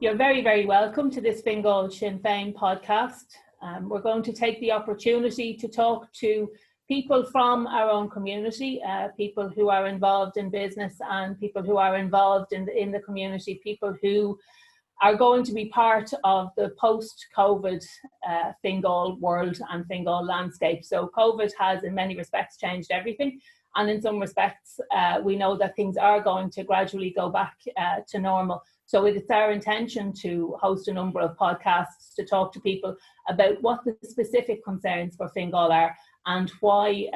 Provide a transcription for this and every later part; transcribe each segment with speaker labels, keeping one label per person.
Speaker 1: You're very, very welcome to this Fingal Sinn Féin podcast. We're going to take the opportunity to talk to people from our own community, people who are involved in business and people who are involved in the community, people who are going to be part of the post-COVID Fingal world and Fingal landscape. So COVID has in many respects changed everything. And in some respects, we know that things are going to gradually go back to normal. So it's our intention to host a number of podcasts to talk to people about what the specific concerns for Fingal are and why,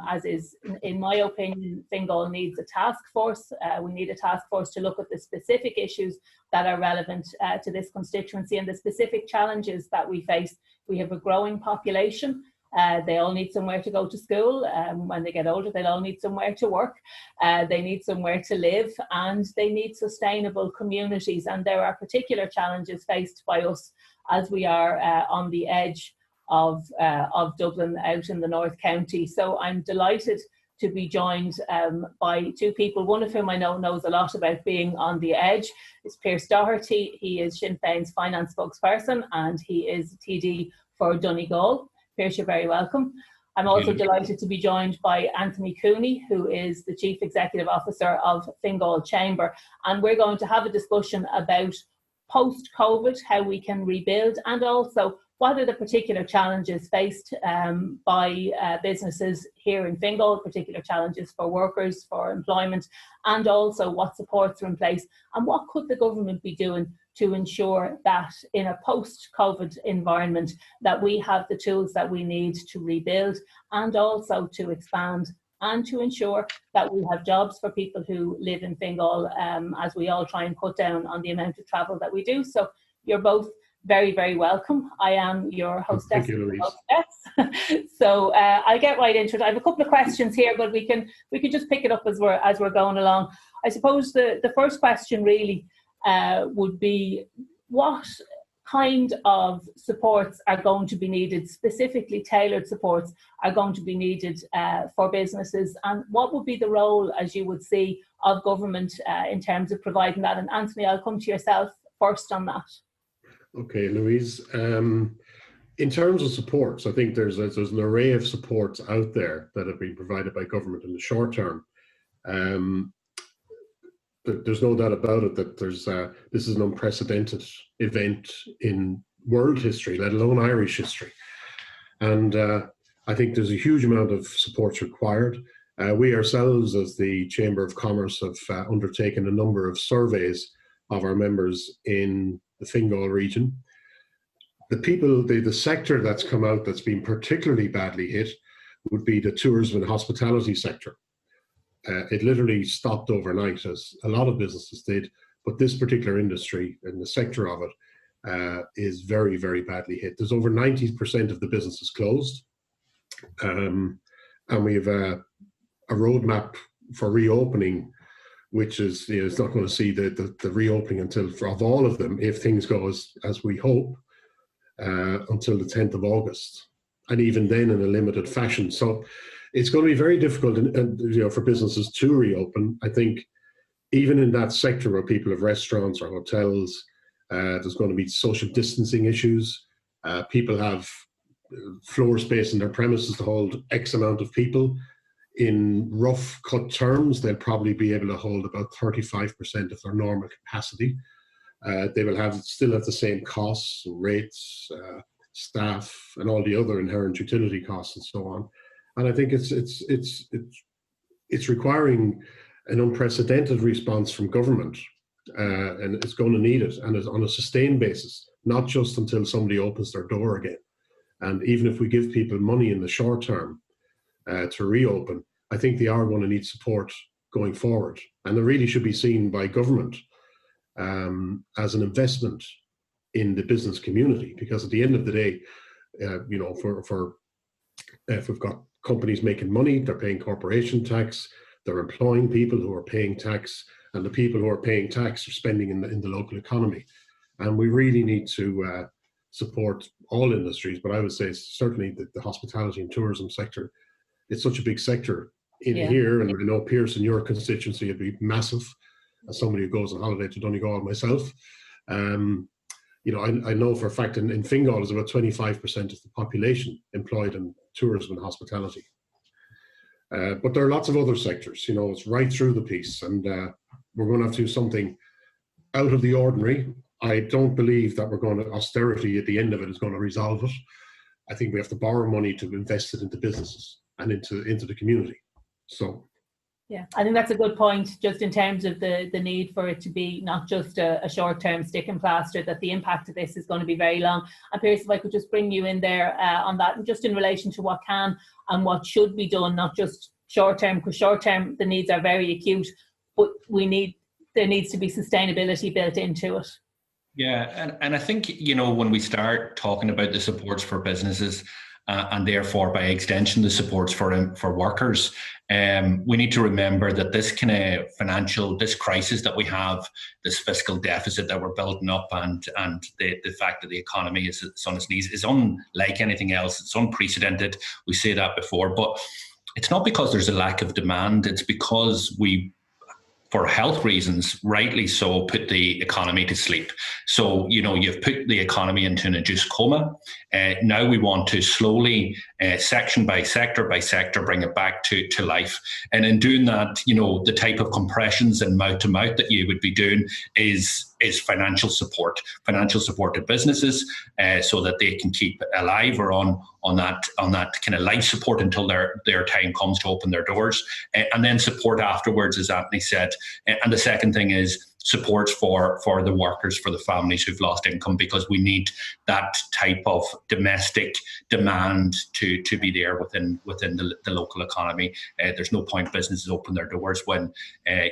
Speaker 1: as is, in my opinion, Fingal needs a task force. We need a task force to look at the specific issues that are relevant to this constituency and the specific challenges that we face. We have a growing population. They all need somewhere to go to school. When they get older, they'll all need somewhere to work. They need somewhere to live, and they need sustainable communities. And there are particular challenges faced by us as we are on the edge of Dublin, out in the North County. So I'm delighted to be joined by two people, one of whom I know knows a lot about being on the edge. It's Pearse Doherty. He is Sinn Féin's finance spokesperson, and he is TD for Donegal. Pearse, you're very welcome. I'm also delighted to be joined by Anthony Cooney, who is the Chief Executive Officer of Fingal Chamber. And we're going to have a discussion about post-COVID, how we can rebuild, and also what are the particular challenges faced by businesses here in Fingal, particular challenges for workers, for employment, and also what supports are in place, and what could the government be doing to ensure that in a post-COVID environment that we have the tools that we need to rebuild and also to expand and to ensure that we have jobs for people who live in Fingal as we all try and cut down on the amount of travel that we do. So you're both very, very welcome. I am your hostess.
Speaker 2: Thank you, Louise.
Speaker 1: So I'll get right into it. I have a couple of questions here, but we can just pick it up as we're going along. I suppose the first question really would be, what kind of supports are going to be needed, specifically tailored supports are going to be needed for businesses, and what would be the role, as you would see, of government in terms of providing that? And Anthony, I'll come to yourself first on that.
Speaker 2: Okay, Louise. In terms of supports, I think there's an array of supports out there that have been provided by government in the short term. There's no doubt about it that this is an unprecedented event in world history, let alone Irish history. And I think there's a huge amount of supports required. We ourselves, as the Chamber of Commerce, have undertaken a number of surveys of our members in the Fingal region. The sector that's come out that's been particularly badly hit would be the tourism and hospitality sector. It literally stopped overnight, as a lot of businesses did, but this particular industry and the sector of it is very, very badly hit. There's over 90% of the businesses closed, and we have a roadmap for reopening, which is it's not going to see the reopening of all of them, if things go as we hope, until the 10th of August, and even then in a limited fashion. So it's going to be very difficult, for businesses to reopen. I think even in that sector where people have restaurants or hotels, there's going to be social distancing issues. People have floor space in their premises to hold X amount of people. In rough cut terms, they'll probably be able to hold about 35% of their normal capacity. They will still have the same costs, rates, staff, and all the other inherent utility costs and so on. And I think it's requiring an unprecedented response from government, and it's going to need it, and it's on a sustained basis, not just until somebody opens their door again. And even if we give people money in the short term to reopen, I think they are going to need support going forward, and they really should be seen by government as an investment in the business community, because at the end of the day, if we've got companies making money, they're paying corporation tax, they're employing people who are paying tax, and the people who are paying tax are spending in the local economy. And we really need to support all industries, but I would say certainly the hospitality and tourism sector. It's such a big sector here, and I know, Pearse, in your constituency, it'd be massive. As somebody who goes on holiday to Donegal myself, You know, I know for a fact in Fingal is about 25% of the population employed in tourism and hospitality. But there are lots of other sectors, you know, it's right through the piece, and we're going to have to do something out of the ordinary. I don't believe that austerity at the end of it is going to resolve it. I think we have to borrow money to invest it into businesses and into the community. So.
Speaker 1: Yeah, I think that's a good point, just in terms of the need for it to be not just a short-term stick and plaster, that the impact of this is going to be very long. And Pearse, if I could just bring you in there on that, and just in relation to what can and what should be done, not just short-term, because short-term the needs are very acute, but there needs to be sustainability built into it.
Speaker 3: Yeah, and I think, you know, when we start talking about the supports for businesses, and therefore by extension the supports for workers, we need to remember that this kind of this crisis that we have, this fiscal deficit that we're building up, and the fact that the economy is on its knees is unlike anything else. It's unprecedented. We say that before, but it's not because there's a lack of demand. It's because we, for health reasons, rightly so, put the economy to sleep. So, you know, you've put the economy into an induced coma. Now we want to slowly, section by sector, bring it back to life. And in doing that, you know, the type of compressions and mouth to mouth that you would be doing is financial support to businesses, so that they can keep alive or on that kind of life support until their time comes to open their doors, and then support afterwards, as Anthony said. And the second thing is supports for the workers, for the families who've lost income, because we need that type of domestic demand to be there within the local economy. There's no point businesses open their doors when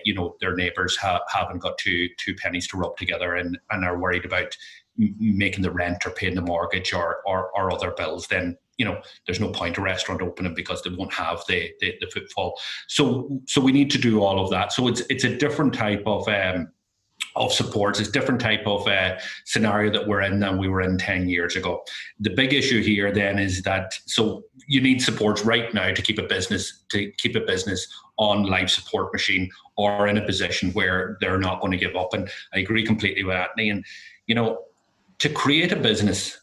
Speaker 3: you know, their neighbours haven't got two pennies to rub together and are worried about making the rent or paying the mortgage or other bills. Then, you know, there's no point a restaurant opening because they won't have the footfall. So we need to do all of that. So it's a different type of supports. It's a different type of scenario that we're in than we were in 10 years ago. The big issue here then is that, so you need supports right now to keep a business on life support machine, or in a position where they're not going to give up. And I agree completely with Anthony. And, you know, to create a business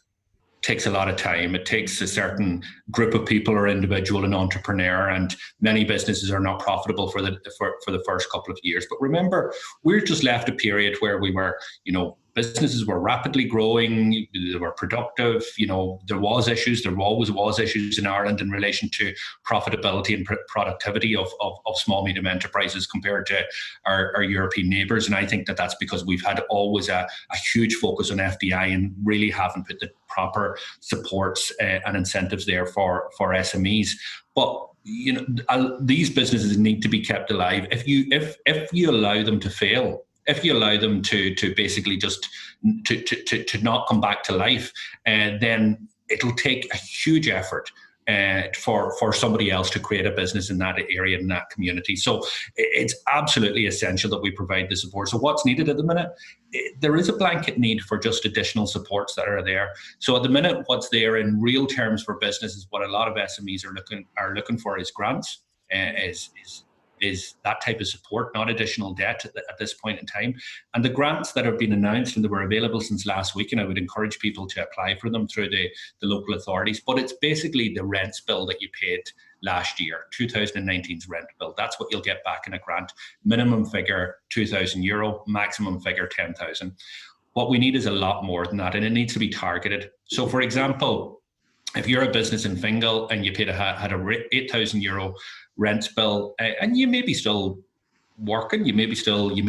Speaker 3: takes a lot of time. It takes a certain group of people or individual and entrepreneur, and many businesses are not profitable for the first couple of years. But remember, we're just left a period where we were, you know, businesses were rapidly growing, they were productive, you know, there always was issues in Ireland in relation to profitability and productivity of small, medium enterprises compared to our European neighbours. And I think that's because we've had always a huge focus on FDI and really haven't put the proper supports and incentives there for SMEs. But, you know, these businesses need to be kept alive. If you allow them to fail, if you allow them to basically just to not come back to life, then it'll take a huge effort for somebody else to create a business in that area, in that community. So it's absolutely essential that we provide the support. So what's needed at the minute? There is a blanket need for just additional supports that are there. So at the minute, what's there in real terms for businesses, what a lot of SMEs are looking for is grants, is that type of support, not additional debt at this point in time. And the grants that have been announced and that were available since last week, and I would encourage people to apply for them through the local authorities, but it's basically the rents bill that you paid last year, 2019's rent bill. That's what you'll get back in a grant. Minimum figure €2,000, maximum figure 10,000. What we need is a lot more than that, and it needs to be targeted. So for example, if you're a business in Fingal and you had a €8,000 rent bill, and you may be still working, you may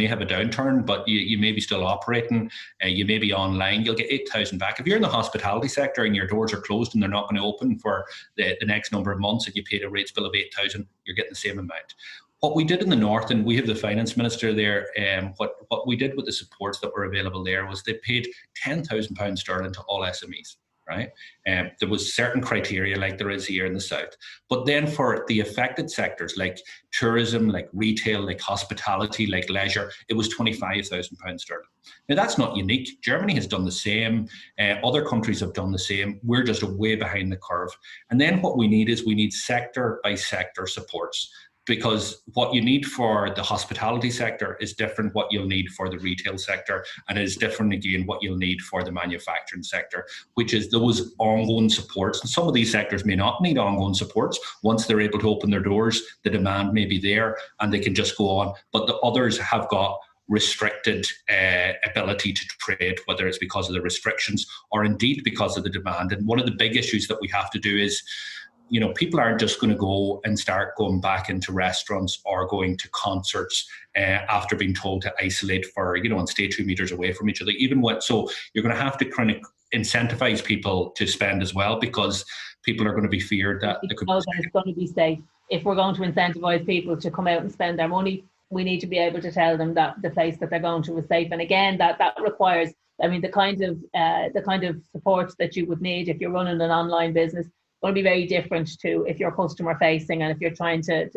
Speaker 3: have a downturn, but you may be still operating, you may be online, you'll get 8,000 back. If you're in the hospitality sector and your doors are closed and they're not going to open for the next number of months and you paid a rates bill of 8,000, you're getting the same amount. What we did in the north, and we have the finance minister there, what we did with the supports that were available there was they paid £10,000 sterling to all SMEs. Right? There was certain criteria like there is here in the south. But then for the affected sectors like tourism, like retail, like hospitality, like leisure, it was £25,000 sterling. Now that's not unique. Germany has done the same. Other countries have done the same. We're just way behind the curve. And then what we need is sector by sector supports because what you need for the hospitality sector is different what you'll need for the retail sector, and it is different again what you'll need for the manufacturing sector, which is those ongoing supports. And some of these sectors may not need ongoing supports. Once they're able to open their doors, the demand may be there and they can just go on, but the others have got restricted ability to trade, whether it's because of the restrictions or indeed because of the demand. And one of the big issues that we have to do is, people aren't just going to go and start going back into restaurants or going to concerts after being told to isolate for, and stay 2 meters away from each other. So you're going to have to kind of incentivize people to spend as well, because people are going to be feared that
Speaker 1: it's going to be safe. If we're going to incentivize people to come out and spend their money, we need to be able to tell them that the place that they're going to is safe. And again, that requires, the kind of support that you would need if you're running an online business going to be very different to if you're customer facing and if you're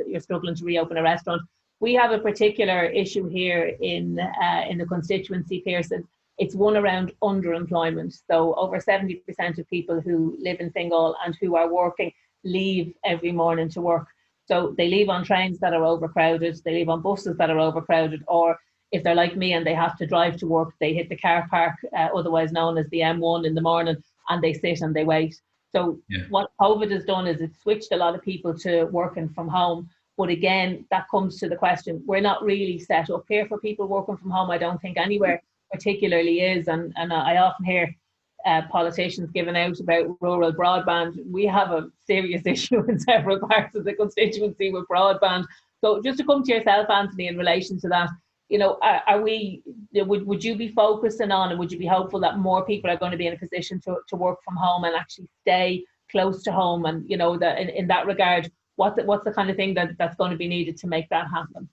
Speaker 1: you're struggling to reopen a restaurant. We have a particular issue here in the constituency, Pearse. It's one around underemployment. So over 70% of people who live in Fingal and who are working leave every morning to work. So they leave on trains that are overcrowded, they leave on buses that are overcrowded, or if they're like me and they have to drive to work, they hit the car park, otherwise known as the M1 in the morning, and they sit and they wait. So what COVID has done is it's switched a lot of people to working from home. But again, that comes to the question, we're not really set up here for people working from home. I don't think anywhere particularly is. And I often hear politicians giving out about rural broadband. We have a serious issue in several parts of the constituency with broadband. So just to come to yourself, Anthony, in relation to that, would you be focusing on, and would you be hopeful that more people are going to be in a position to work from home and actually stay close to home? And that in that regard, what's the kind of thing that's going to be needed to make that happen?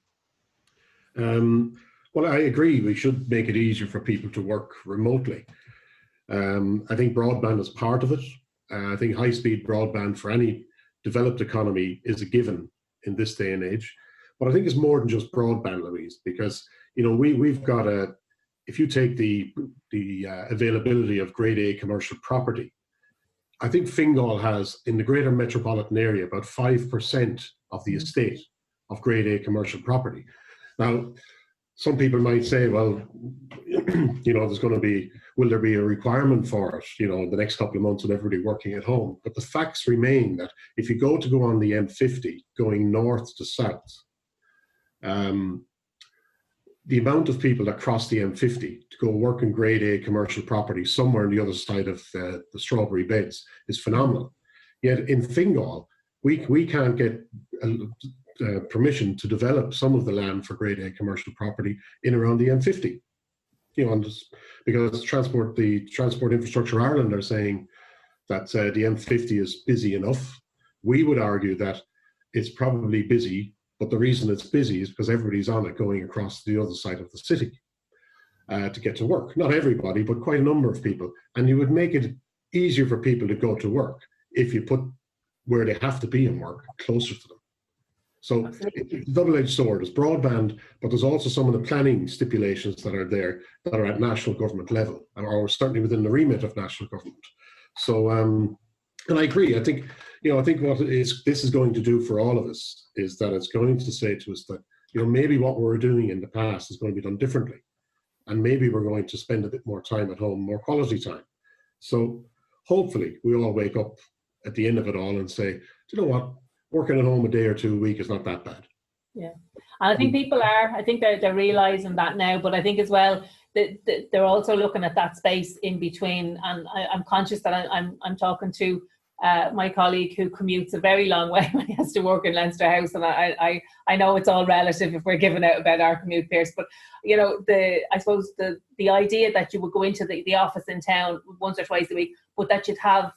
Speaker 2: Well, I agree. We should make it easier for people to work remotely. I think broadband is part of it. I think high-speed broadband for any developed economy is a given in this day and age. But I think it's more than just broadband, Louise, because we've got if you take the availability of grade A commercial property, I think Fingal has in the greater metropolitan area about 5% of the estate of grade A commercial property. Now, some people might say, well, there's going to be, will there be a requirement for it, in the next couple of months with everybody working at home? But the facts remain that if you go on the M50 going north to south, the amount of people that cross the M50 to go work in grade A commercial property somewhere on the other side of the strawberry beds is phenomenal. Yet in Fingal, we can't get permission to develop some of the land for grade A commercial property in around the M50. Because the Transport Infrastructure Ireland are saying that the M50 is busy enough. We would argue that it's probably busy, but the reason it's busy is because everybody's on it going across the other side of the city to get to work. Not everybody, but quite a number of people. And you would make it easier for people to go to work if you put where they have to be in work closer to them. So it's a double-edged sword. There's broadband, but there's also some of the planning stipulations that are there that are at national government level, or certainly within the remit of national government. So, and I agree. I think what this is going to do for all of us is that it's going to say to us that, maybe what we were doing in the past is going to be done differently. And maybe we're going to spend a bit more time at home, more quality time. So hopefully we all wake up at the end of it all and say, do you know what? Working at home a day or two a week is not that bad. Yeah.
Speaker 1: And I think people are, they're realising that now, but I think as well that they're also looking at that space in between. And I'm conscious that I'm talking to my colleague who commutes a very long way when he has to work in Leinster House, and I know it's all relative if we're giving out about our commute, Pearse, but I suppose the idea that you would go into the office in town once or twice a week, but that you'd have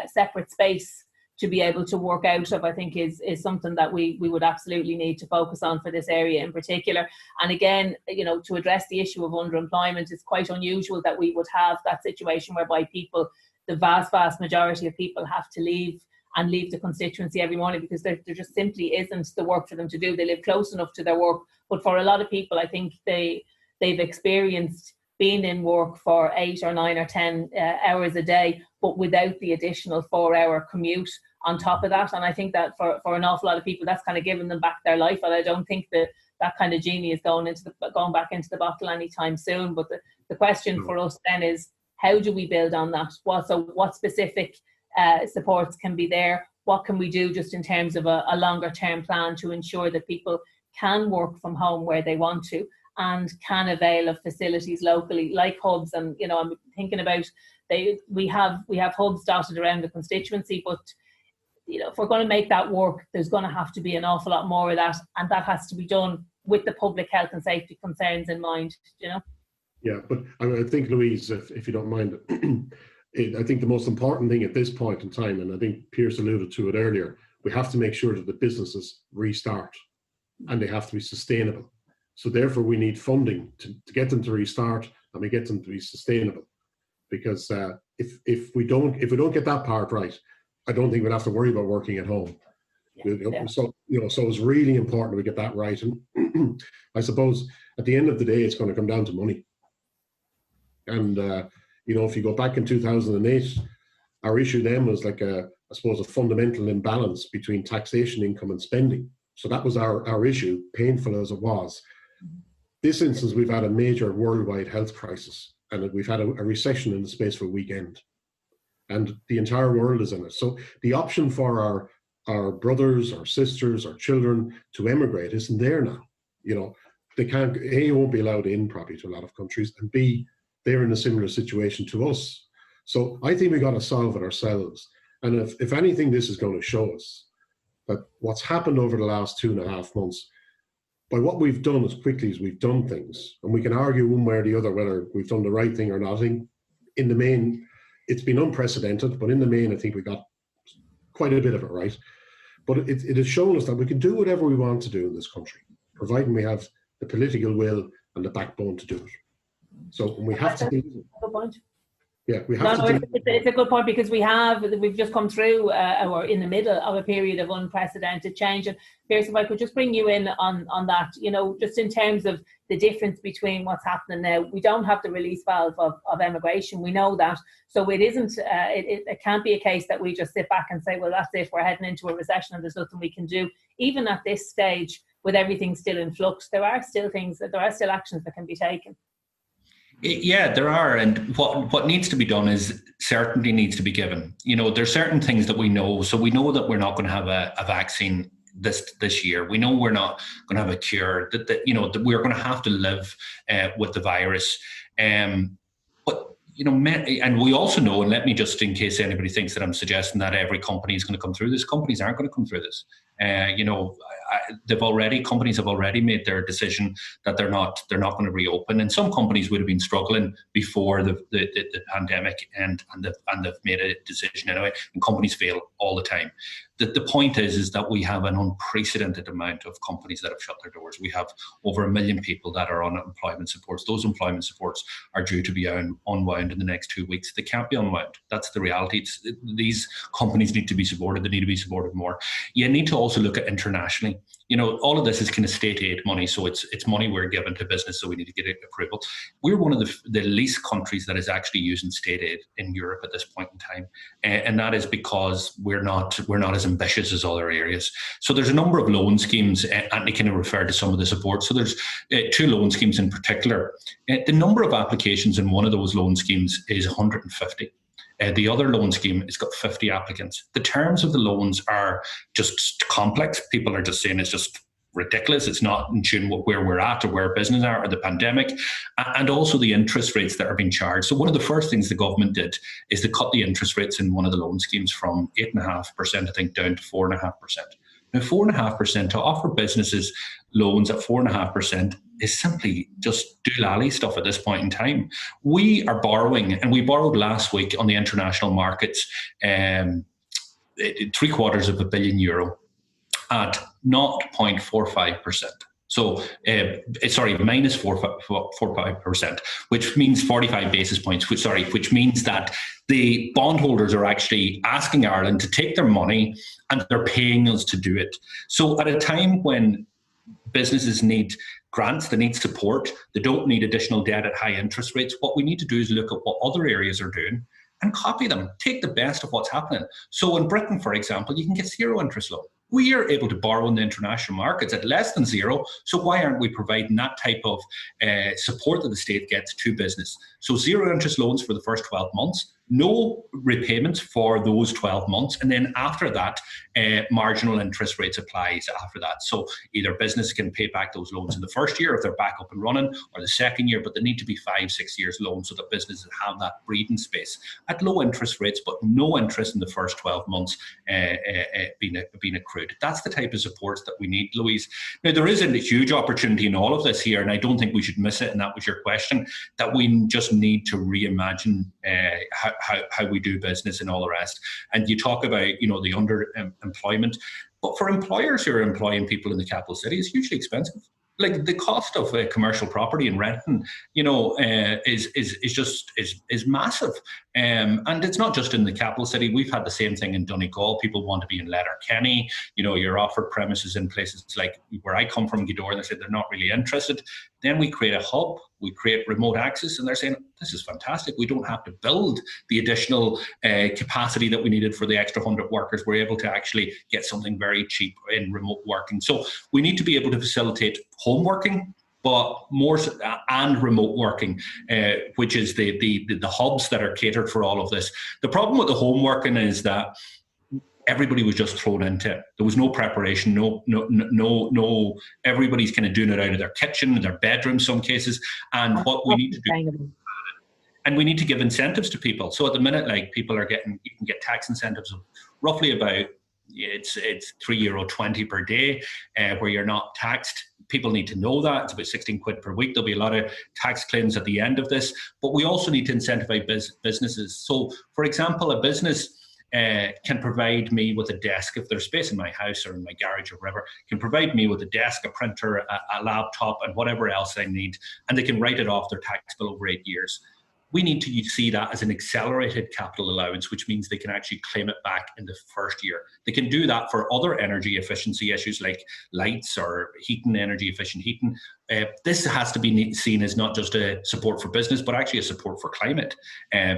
Speaker 1: separate space to be able to work out of, I think is something that we would absolutely need to focus on for this area in particular. And again, to address the issue of underemployment, it's quite unusual that we would have that situation whereby people, the vast majority of people, have to leave the constituency every morning because there just simply isn't the work for them to do. They live close enough to their work, but for a lot of people, I think they've experienced being in work for 8 or 9 or 10 hours a day, but without the additional 4-hour commute on top of that. And I think that for an awful lot of people, that's kind of giving them back their life. And I don't think that kind of genie is going back into the bottle anytime soon. But the question for us then is, how do we build on that? What specific supports can be there? What can we do just in terms of a longer term plan to ensure that people can work from home where they want to and can avail of facilities locally, like hubs? And I'm thinking about we have hubs dotted around the constituency, but if we're going to make that work, there's going to have to be an awful lot more of that, and that has to be done with the public health and safety concerns in mind.
Speaker 2: Yeah, but I think, Louise, if you don't mind, I think the most important thing at this point in time, and I think Pearse alluded to it earlier, we have to make sure that the businesses restart, and they have to be sustainable. So therefore, we need funding to get them to restart, and we get them to be sustainable. Because if we don't get that part right, I don't think we'll have to worry about working at home. Yeah. So it's really important we get that right. And I suppose at the end of the day, it's going to come down to money. And if you go back in 2008, our issue then was like I suppose a fundamental imbalance between taxation, income, and spending. So that was our issue, painful as it was. This instance, we've had a major worldwide health crisis, and we've had a recession in the space of a weekend, and the entire world is in it. So the option for our brothers, our sisters, our children to emigrate isn't there now. They can't. A, won't be allowed in probably to a lot of countries, and B, they're in a similar situation to us. So I think we got to solve it ourselves. And if anything, this is going to show us that what's happened over the last 2.5 months, by what we've done as quickly as we've done things, and we can argue one way or the other whether we've done the right thing or not. I think in the main, it's been unprecedented, but in the main, I think we got quite a bit of it right. But it has shown us that we can do whatever we want to do in this country, providing we have the political will and the backbone to do it. So we have to do it. Yeah, we have to.
Speaker 1: It's a good point, because we've just come through or in the middle of a period of unprecedented change. And Pearse, if I could just bring you in on that, just in terms of the difference between what's happening now. We don't have the release valve of emigration. We know that. So it isn't. It can't be a case that we just sit back and say, well, that's it. We're heading into a recession and there's nothing we can do. Even at this stage, with everything still in flux, there are still actions that can be taken.
Speaker 3: Yeah, there are, and what needs to be done is certainty needs to be given. There's certain things that we know. So we know that we're not going to have a vaccine this year. We know we're not going to have a cure. That we're going to have to live with the virus. But and we also know, and let me just, in case anybody thinks that I'm suggesting that every company is going to come through this, companies aren't going to come through this. Companies have already made their decision that they're not going to reopen, and some companies would have been struggling before the pandemic, and they've made a decision anyway. And companies fail all the time. The point is that we have an unprecedented amount of companies that have shut their doors. We have over 1 million people that are on employment supports. Those employment supports are due to be unwound in the next 2 weeks. They can't be unwound. That's the reality. These companies need to be supported. They need to be supported more. You need to also look at internationally. All of this is kind of state aid money, so it's money we're given to business, so we need to get approval. We're one of the least countries that is actually using state aid in Europe at this point in time, and that is because we're not as ambitious as other areas. So there's a number of loan schemes, and they kind of refer to some of the support. So there's 2 loan schemes in particular. The number of applications in one of those loan schemes is 150. The other loan scheme has got 50 applicants. The terms of the loans are just complex. People are just saying it's just ridiculous. It's not in tune with where we're at or where business are or the pandemic, and also the interest rates that are being charged. So one of the first things the government did is to cut the interest rates in one of the loan schemes from 8.5%, I think, down to 4.5%. Now, 4.5%, to offer businesses loans at 4.5% is simply just doolally stuff at this point in time. We are borrowing, and we borrowed last week on the international markets €750 million at 0.45%. So, minus 4.45%, which means 45 basis points, which means that the bondholders are actually asking Ireland to take their money and they're paying us to do it. So at a time when businesses need grants, they need support, they don't need additional debt at high interest rates, what we need to do is look at what other areas are doing and copy them. Take the best of what's happening. So in Britain, for example, you can get zero interest loan. We are able to borrow in the international markets at less than zero. So why aren't we providing that type of support that the state gets to business? So zero interest loans for the first 12 months, no repayments for those 12 months. And then after that, marginal interest rates applies after that. So either business can pay back those loans in the first year if they're back up and running, or the second year, but they need to be 5-6 years loans so that businesses have that breathing space at low interest rates, but no interest in the first 12 months being accrued. That's the type of supports that we need, Louise. Now, there isn't a huge opportunity in all of this here, and I don't think we should miss it, and that was your question, that we just need to reimagine how we do business and all the rest. And you talk about, the underemployment, but for employers who are employing people in the capital city, it's hugely expensive. Like the cost of commercial property and renting, is massive. And it's not just in the capital city. We've had the same thing in Donegal. People want to be in Letterkenny. You're offered premises in places like where I come from, Gweedore, and they said they're not really interested. Then we create a hub, we create remote access, and they're saying, this is fantastic. We don't have to build the additional capacity that we needed for the extra 100 workers. We're able to actually get something very cheap in remote working. So we need to be able to facilitate home working, but more and remote working, which is the hubs that are catered for all of this. The problem with the home working is that everybody was just thrown into it. There was no preparation, no. Everybody's kind of doing it out of their kitchen, their bedroom, some cases. And what we need to do, and we need to give incentives to people. So at the minute, like people are getting, you can get tax incentives of roughly about it's €3.20 per day, where you're not taxed. People need to know that. It's about 16 quid per week. There'll be a lot of tax claims at the end of this, but we also need to incentivize businesses. So, for example, a business can provide me with a desk, if there's space in my house or in my garage or wherever, can provide me with a desk, a printer, a laptop, and whatever else I need, and they can write it off their tax bill over 8 years. We need to see that as an accelerated capital allowance, which means they can actually claim it back in the first year. They can do that for other energy efficiency issues like lights or heating, energy efficient heating. This has to be seen as not just a support for business, but actually a support for climate,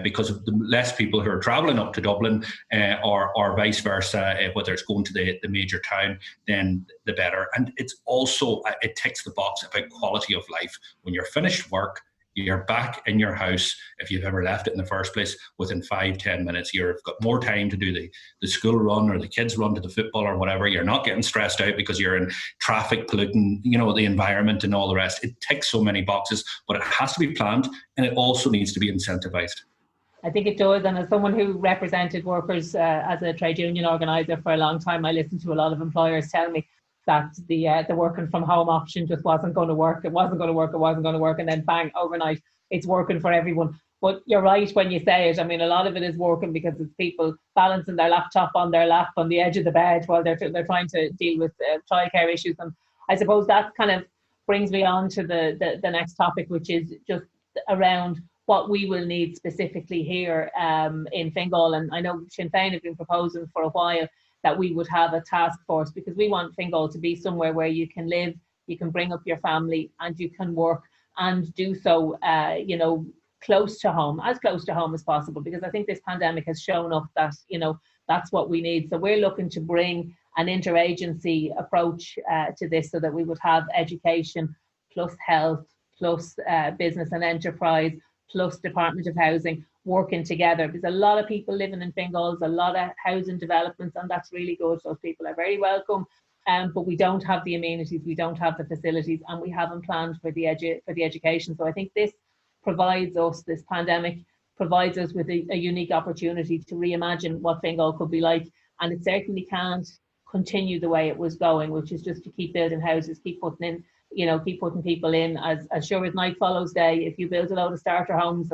Speaker 3: because of the less people who are travelling up to Dublin or vice versa, whether it's going to the major town, then the better. And it's also, it ticks the box about quality of life. When you're finished work, you're back in your house, if you've ever left it in the first place, within 5-10 minutes. You've got more time to do the school run or the kids run to the football or whatever. You're not getting stressed out because you're in traffic polluting, the environment and all the rest. It ticks so many boxes, but it has to be planned, and it also needs to be incentivized.
Speaker 1: I think it does. And as someone who represented workers as a trade union organizer for a long time, I listened to a lot of employers tell me that the working from home option just wasn't going to work. It wasn't going to work. It wasn't going to work. And then bang, overnight, it's working for everyone. But you're right when you say it. I mean, a lot of it is working because it's people balancing their laptop on their lap on the edge of the bed while they're trying to deal with childcare issues. And I suppose that kind of brings me on to the next topic, which is just around what we will need specifically here in Fingal. And I know Sinn Féin have been proposing for a while that we would have a task force, because we want Fingal to be somewhere where you can live, you can bring up your family, and you can work and do so, close to home as possible. Because I think this pandemic has shown up that, that's what we need. So we're looking to bring an interagency approach to this, so that we would have education plus health plus business and enterprise plus Department of Housing working together. There's a lot of people living in Fingal, there's a lot of housing developments, and that's really good. Those people are very welcome, but we don't have the amenities, we don't have the facilities, and we haven't planned for the education. So I think this pandemic provides us with a unique opportunity to reimagine what Fingal could be like. And it certainly can't continue the way it was going, which is just to keep building houses, keep putting people in as sure as night follows day. If you build a load of starter homes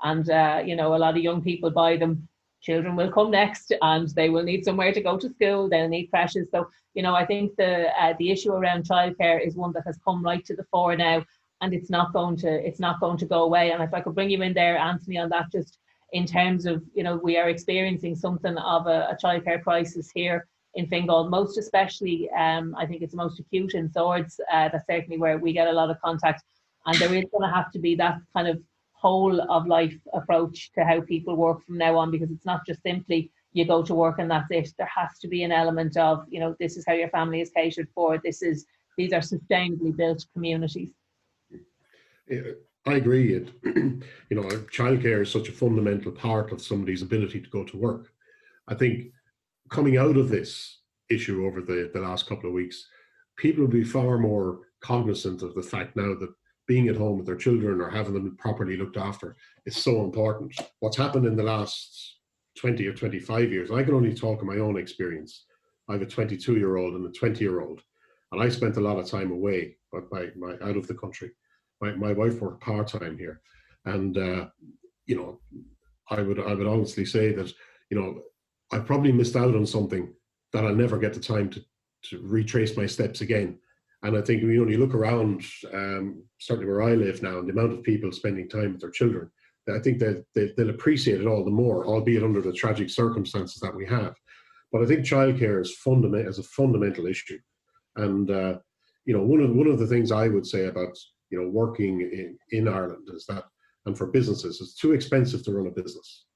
Speaker 1: and a lot of young people buy them, children will come next, and they will need somewhere to go to school, they'll need creches. So I think the issue around childcare is one that has come right to the fore now, and it's not going to go away. And if I could bring you in there, Anthony, on that, just in terms of we are experiencing something of a childcare crisis here in Fingal, most especially I think it's most acute in Swords. That's certainly where we get a lot of contact, and there is going to have to be that kind of whole of life approach to how people work from now on, because it's not just simply you go to work and that's it. There has to be an element of, this is how your family is catered for. These are sustainably built communities.
Speaker 2: I agree. Childcare is such a fundamental part of somebody's ability to go to work. I think coming out of this issue over the last couple of weeks, people will be far more cognizant of the fact now that being at home with their children or having them properly looked after is so important. What's happened in the last 20 or 25 years, I can only talk of my own experience. I have a 22-year-old and a 20-year-old, and I spent a lot of time away, but out of the country. My wife worked part-time here, and I would honestly say that I probably missed out on something that I'll never get the time to retrace my steps again. And I think when you look around, certainly where I live now, and the amount of people spending time with their children, I think that they'll appreciate it all the more, albeit under the tragic circumstances that we have. But I think childcare is a fundamental issue. And one of the things I would say about working in Ireland is that, and for businesses, it's too expensive to run a business,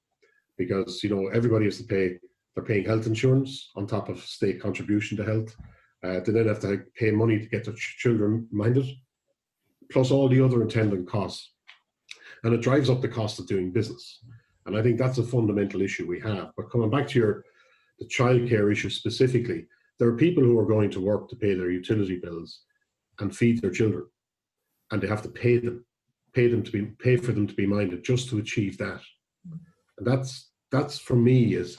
Speaker 2: because everybody has to pay. They're paying health insurance on top of state contribution to health. They then have to pay money to get their children minded, plus all the other attendant costs. And it drives up the cost of doing business. And I think that's a fundamental issue we have. But coming back to the childcare issue specifically, there are people who are going to work to pay their utility bills and feed their children, and they have to pay for them to be minded just to achieve that. And that's for me is,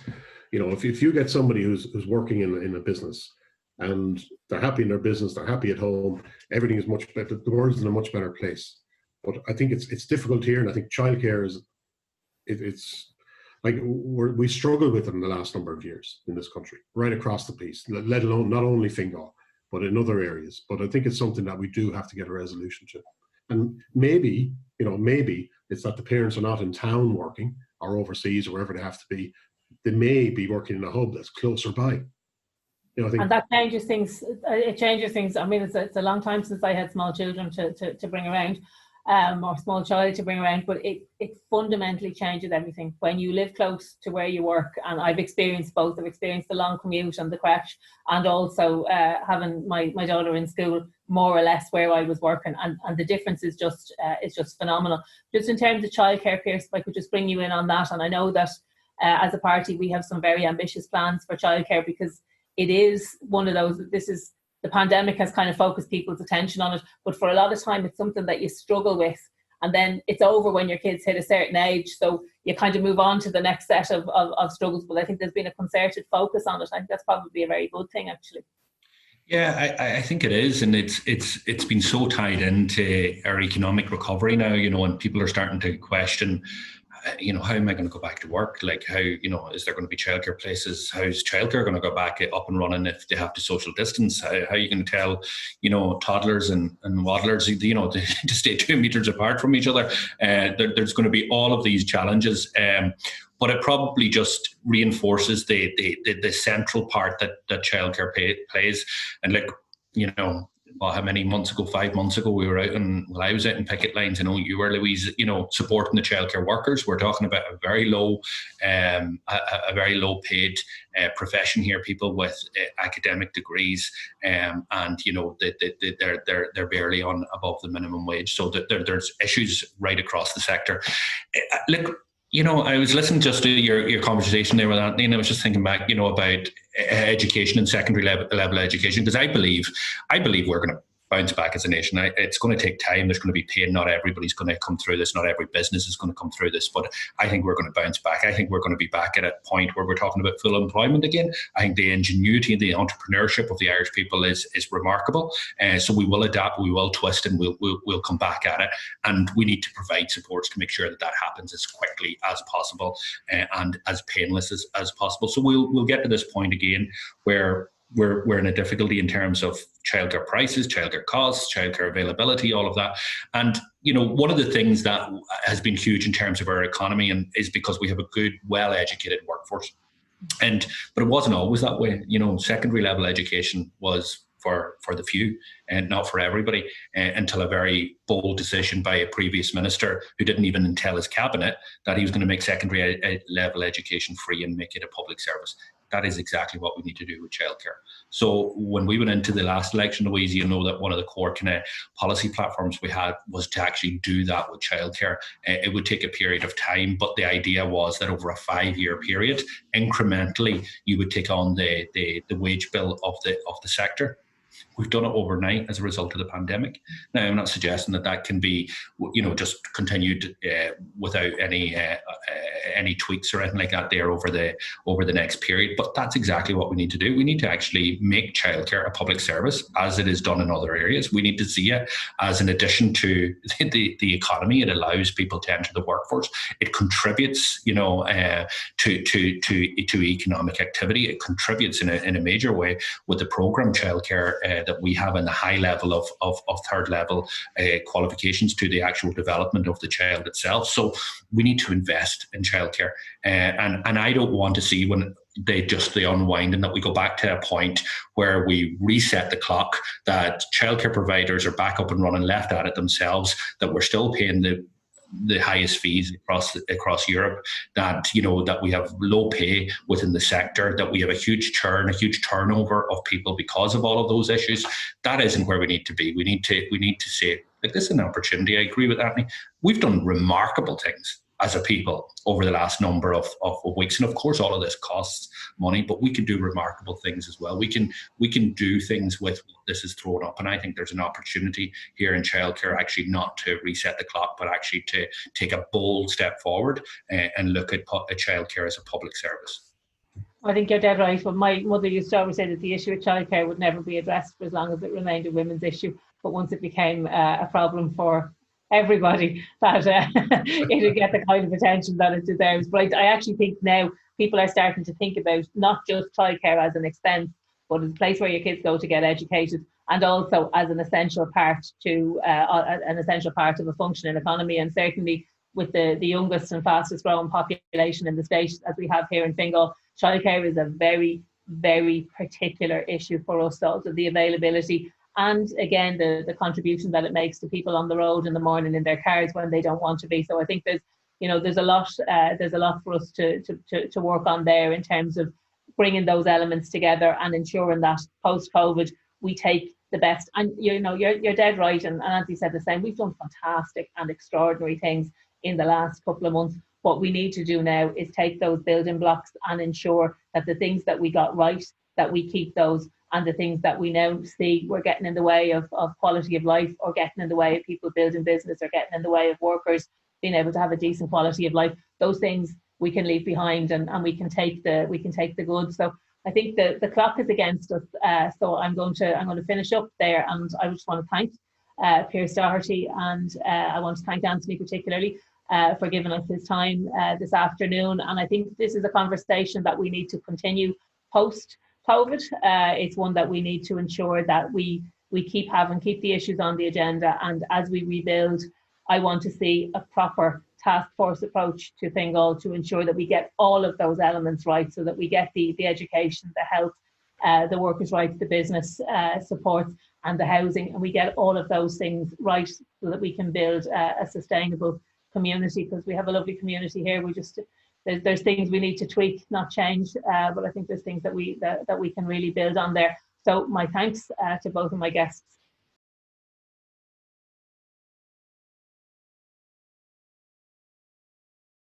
Speaker 2: if you get somebody who's working in a business and they're happy in their business, they're happy at home, everything is much better, the world's in a much better place. But I think it's difficult here, and I think childcare it's like we struggle with it in the last number of years in this country, right across the piece, let alone not only Fingal, but in other areas. But I think it's something that we do have to get a resolution to. And maybe it's that the parents are not in town working or overseas or wherever they have to be. They may be working in a hub that's closer by. I think,
Speaker 1: and that changes things. It changes things. I mean, it's a long time since I had small children to bring around, or small child to bring around, but it fundamentally changes everything when you live close to where you work. And I've experienced both. I've experienced the long commute and the crash, and also having my daughter in school more or less where I was working, and the difference is just phenomenal. Just in terms of childcare, Pearse, if I could just bring you in on that. And I know that as a party we have some very ambitious plans for childcare, because it is one of those, the pandemic has kind of focused people's attention on it, but for a lot of time it's something that you struggle with, and then it's over when your kids hit a certain age, so you kind of move on to the next set of struggles. But I think there's been a concerted focus on it. I think that's probably a very good thing, actually.
Speaker 3: Yeah, I think it is, and it's been so tied into our economic recovery now, and people are starting to question, how am I going to go back to work? Like, how, is there going to be childcare places? How's childcare going to go back up and running if they have to social distance? How are you going to tell, toddlers and waddlers, to stay 2 meters apart from each other? There's going to be all of these challenges. But it probably just reinforces the central part that childcare plays. And how many months ago, 5 months ago, we were out I was out in picket lines. I know you were, Louise, supporting the childcare workers. We're talking about a very low paid profession here, people with academic degrees, and they're barely on above the minimum wage. So there's issues right across the sector. I was listening just to your conversation there with Anthony, and I was just thinking back, about education and secondary level education, because I believe we're going to bounce back as a nation. It's going to take time. There's going to be pain. Not everybody's going to come through this. Not every business is going to come through this. But I think we're going to bounce back. I think we're going to be back at a point where we're talking about full employment again. I think the ingenuity and the entrepreneurship of the Irish people is remarkable. So we will adapt, we will twist, and we'll come back at it. And we need to provide supports to make sure that happens as quickly as possible and as painless as possible. So we'll get to this point again where we're in a difficulty in terms of childcare prices, childcare costs, childcare availability, all of that. And, one of the things that has been huge in terms of our economy is because we have a good, well-educated workforce. But it wasn't always that way. Secondary level education was for the few and not for everybody, until a very bold decision by a previous minister who didn't even tell his cabinet that he was going to make secondary level education free and make it a public service. That is exactly what we need to do with childcare. So when we went into the last election, Louise, you know that one of the core kind of policy platforms we had was to actually do that with childcare. It would take a period of time, but the idea was that over a 5-year period, incrementally, you would take on the wage bill of the sector. We've done it overnight as a result of the pandemic. Now, I'm not suggesting that can be, just continued without any tweaks or anything like that there over the next period. But that's exactly what we need to do. We need to actually make childcare a public service, as it is done in other areas. We need to see it as an addition to the economy. It allows people to enter the workforce. It contributes, to economic activity. It contributes in a major way with the programme childcare that we have in the high level of third level qualifications to the actual development of the child itself. So we need to invest in childcare, and I don't want to see when the unwind and that we go back to a point where we reset the clock, that childcare providers are back up and running, left at it themselves, that we're still paying the highest fees across Europe, that we have low pay within the sector, that we have a huge churn, a huge turnover of people because of all of those issues. That isn't where we need to be. We need to say, like, this is an opportunity. I agree with Anthony. We've done remarkable things as a people over the last number of weeks, and of course all of this costs money, but we can do remarkable things as well. We can do things with what this is thrown up, and I think there's an opportunity here in childcare actually not to reset the clock, but actually to take a bold step forward and look at childcare as a public service.
Speaker 1: I think you're dead right. Well, my mother used to always say that the issue of childcare would never be addressed for as long as it remained a women's issue, but once it became a problem for everybody, that it would get the kind of attention that it deserves. But I actually think now people are starting to think about not just childcare as an expense, but as a place where your kids go to get educated, and also as an essential part of a functioning economy. And certainly with the youngest and fastest growing population in the state, as we have here in Fingal, childcare is a very, very particular issue for us. Also the availability, and again the contribution that it makes to people on the road in the morning in their cars when they don't want to be. So I think there's a lot for us to work on there in terms of bringing those elements together and ensuring that post-COVID we take the best. And you're dead right, and Anthony said the same. We've done fantastic and extraordinary things in the last couple of months. What we need to do now is take those building blocks and ensure that the things that we got right, that we keep those, and the things that we now see we're getting in the way of quality of life, or getting in the way of people building business, or getting in the way of workers being able to have a decent quality of life, those things we can leave behind, and we can take the good. So I think the clock is against us. So I'm going to finish up there, and I just want to thank Pearse Doherty, and I want to thank Anthony particularly for giving us his time this afternoon. And I think this is a conversation that we need to continue post-COVID. It's one that we need to ensure that we keep the issues on the agenda. And as we rebuild, I want to see a proper task force approach to Fingal to ensure that we get all of those elements right, so that we get the education, the health, the workers' rights, the business support, and the housing, and we get all of those things right so that we can build a sustainable community, because we have a lovely community here. There's things we need to tweak, not change, but I think there's things that we can really build on there. So my thanks to both of my guests